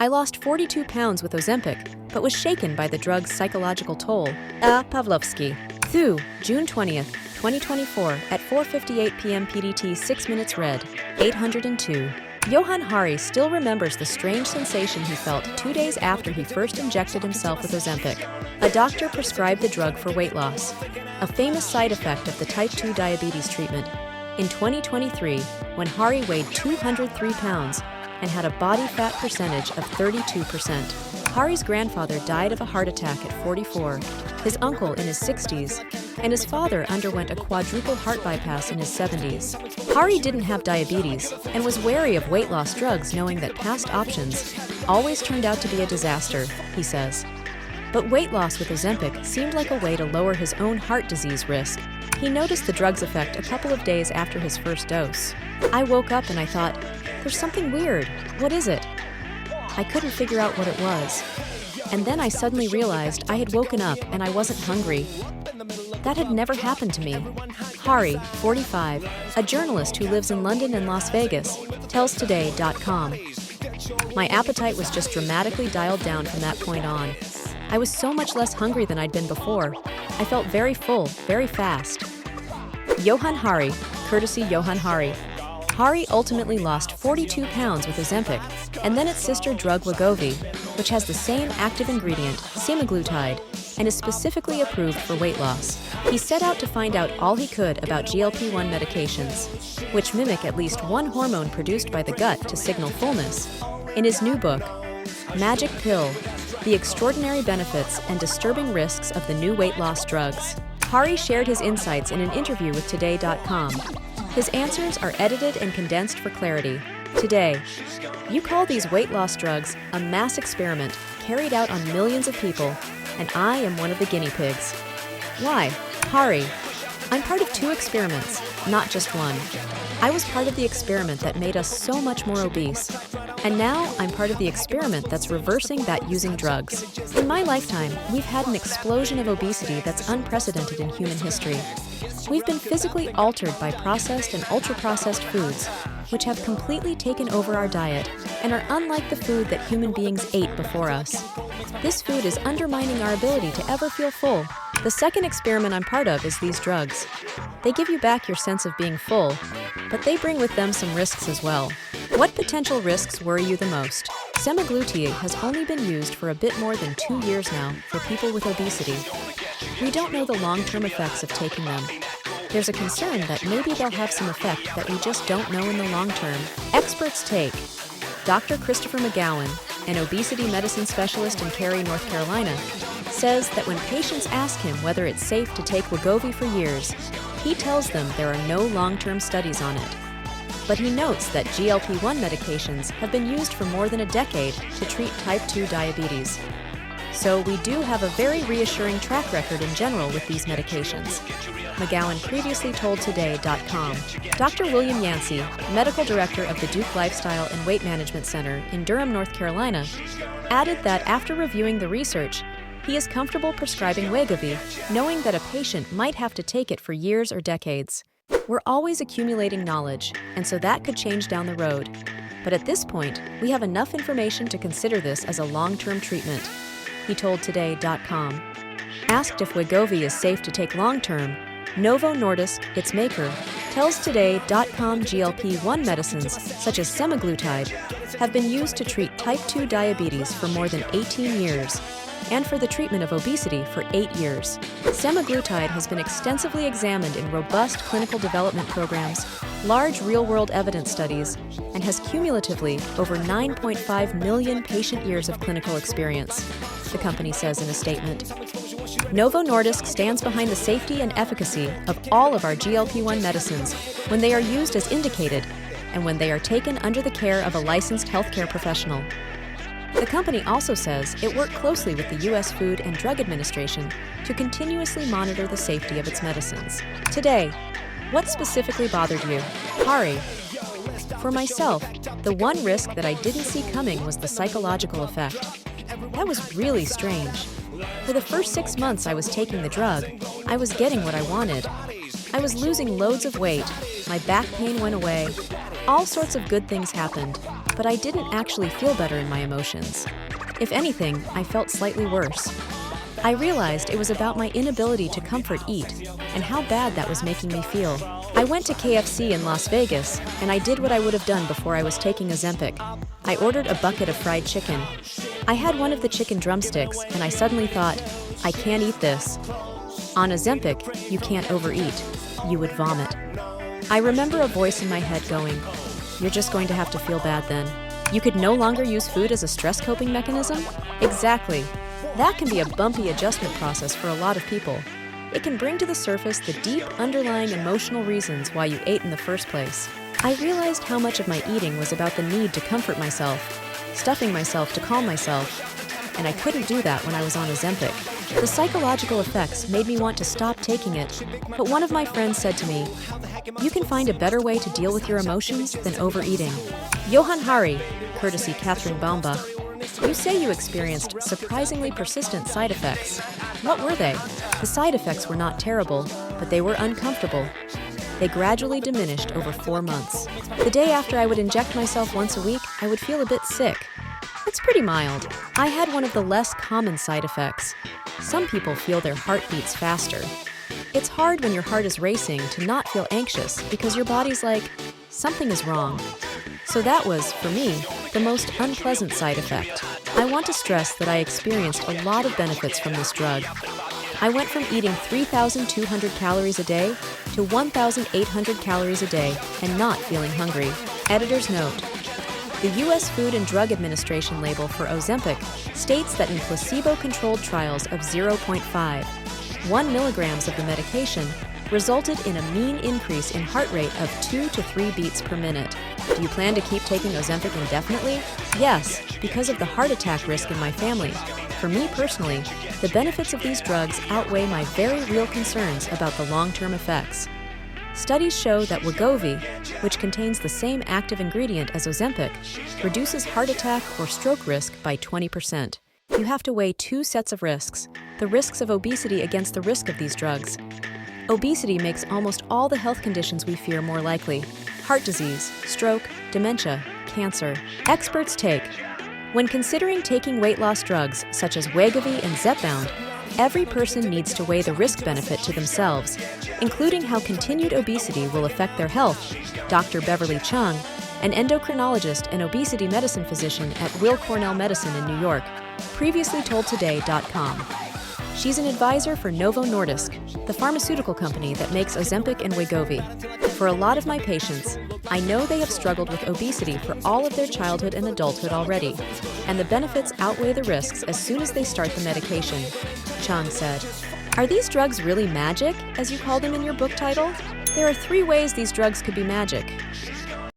I lost 42 pounds with Ozempic, but was shaken by the drug's psychological toll. A. Pavlovsky. Thu, June 20th, 2024, at 4:58 p.m. PDT, 6 minutes red, 802. Johann Hari still remembers the strange sensation he felt 2 days after he first injected himself with Ozempic. A doctor prescribed the drug for weight loss, a famous side effect of the type 2 diabetes treatment. In 2023, when Hari weighed 203 pounds and had a body fat percentage of 32%. Hari's grandfather died of a heart attack at 44, his uncle in his 60s, and his father underwent a quadruple heart bypass in his 70s. Hari didn't have diabetes and was wary of weight loss drugs, knowing that past options always turned out to be a disaster, he says. But weight loss with Ozempic seemed like a way to lower his own heart disease risk. He noticed the drug's effect a couple of days after his first dose. I woke up and I thought, there's something weird. What is it? I couldn't figure out what it was. And then I suddenly realized I had woken up and I wasn't hungry. That had never happened to me. Hari, 45, a journalist who lives in London and Las Vegas, tells Today.com. My appetite was just dramatically dialed down from that point on. I was so much less hungry than I'd been before. I felt very full, very fast. Johann Hari, courtesy Johann Hari. Hari ultimately lost 42 pounds with Ozempic, and then its sister drug Wegovy, which has the same active ingredient, semaglutide, and is specifically approved for weight loss. He set out to find out all he could about GLP-1 medications, which mimic at least one hormone produced by the gut to signal fullness. In his new book, Magic Pill: The Extraordinary Benefits and Disturbing Risks of the New Weight Loss Drugs, Hari shared his insights in an interview with Today.com. His answers are edited and condensed for clarity. Today, you call these weight loss drugs a mass experiment carried out on millions of people, and I am one of the guinea pigs. Why? Hari, I'm part of 2 experiments, not just one. I was part of the experiment that made us so much more obese, and now I'm part of the experiment that's reversing that using drugs. In my lifetime, we've had an explosion of obesity that's unprecedented in human history. We've been physically altered by processed and ultra-processed foods, which have completely taken over our diet and are unlike the food that human beings ate before us. This food is undermining our ability to ever feel full. The second experiment I'm part of is these drugs. They give you back your sense of being full, but they bring with them some risks as well. What potential risks worry you the most? Semaglutide has only been used for a bit more than 2 years now for people with obesity. We don't know the long-term effects of taking them. There's a concern that maybe they'll have some effect that we just don't know in the long term. Experts take. Dr. Christopher McGowan, an obesity medicine specialist in Cary, North Carolina, says that when patients ask him whether it's safe to take Wegovy for years, he tells them there are no long-term studies on it. But he notes that GLP-1 medications have been used for more than a decade to treat type 2 diabetes. So we do have a very reassuring track record in general with these medications. McGowan previously told Today.com. Dr. William Yancey, medical director of the Duke Lifestyle and Weight Management Center in Durham, North Carolina, added that after reviewing the research, he is comfortable prescribing Wegovy, knowing that a patient might have to take it for years or decades. We're always accumulating knowledge, and so that could change down the road. But at this point, we have enough information to consider this as a long-term treatment, he told Today.com. Asked if Wegovy is safe to take long-term, Novo Nordisk, its maker, tells Today.com GLP-1 medicines, such as semaglutide, have been used to treat type 2 diabetes for more than 18 years, and for the treatment of obesity for 8 years. Semaglutide has been extensively examined in robust clinical development programs, large real-world evidence studies, and has cumulatively over 9.5 million patient years of clinical experience, the company says in a statement. Novo Nordisk stands behind the safety and efficacy of all of our GLP-1 medicines when they are used as indicated and when they are taken under the care of a licensed healthcare professional. The company also says it worked closely with the U.S. Food and Drug Administration to continuously monitor the safety of its medicines. Today, what specifically bothered you? Hari. For myself, the one risk that I didn't see coming was the psychological effect. That was really strange. For the first 6 months I was taking the drug, I was getting what I wanted. I was losing loads of weight, my back pain went away, all sorts of good things happened. but I didn't actually feel better in my emotions. If anything, I felt slightly worse. I realized it was about my inability to comfort eat and how bad that was making me feel. I went to KFC in Las Vegas, and I did what I would have done before I was taking Ozempic. I ordered a bucket of fried chicken. I had one of the chicken drumsticks, and I suddenly thought, I can't eat this. On Ozempic, you can't overeat. You would vomit. I remember a voice in my head going, you're just going to have to feel bad then. You could no longer use food as a stress coping mechanism? Exactly. That can be a bumpy adjustment process for a lot of people. It can bring to the surface the deep underlying emotional reasons why you ate in the first place. I realized how much of my eating was about the need to comfort myself, stuffing myself to calm myself, and I couldn't do that when I was on Ozempic. The psychological effects made me want to stop taking it, but one of my friends said to me, you can find a better way to deal with your emotions than overeating. Johann Hari, courtesy Catherine Baumbach, you say you experienced surprisingly persistent side effects. What were they? The side effects were not terrible, but they were uncomfortable. They gradually diminished over 4 months. The day after I would inject myself once a week, I would feel a bit sick. It's pretty mild. I had one of the less common side effects. Some people feel their heart beats faster. It's hard when your heart is racing to not feel anxious because your body's like, something is wrong. So that was, for me, the most unpleasant side effect. I want to stress that I experienced a lot of benefits from this drug. I went from eating 3,200 calories a day to 1,800 calories a day and not feeling hungry. Editor's note: the U.S. Food and Drug Administration label for Ozempic states that in placebo-controlled trials of 0.5, 1 milligrams of the medication resulted in a mean increase in heart rate of 2 to 3 beats per minute. Do you plan to keep taking Ozempic indefinitely? Yes, because of the heart attack risk in my family. For me personally, the benefits of these drugs outweigh my very real concerns about the long-term effects. Studies show that Wegovy, which contains the same active ingredient as Ozempic, reduces heart attack or stroke risk by 20%. You have to weigh 2 sets of risks, the risks of obesity against the risk of these drugs. Obesity makes almost all the health conditions we fear more likely: heart disease, stroke, dementia, cancer. Experts take. When considering taking weight loss drugs such as Wegovy and Zepbound, every person needs to weigh the risk-benefit to themselves, including how continued obesity will affect their health. Dr. Beverly Chung, an endocrinologist and obesity medicine physician at Weill Cornell Medicine in New York, previously told Today.com. She's an advisor for Novo Nordisk, the pharmaceutical company that makes Ozempic and Wegovy. For a lot of my patients, I know they have struggled with obesity for all of their childhood and adulthood already, and the benefits outweigh the risks as soon as they start the medication, Chung said. Are these drugs really magic, as you call them in your book title? There are 3 ways these drugs could be magic.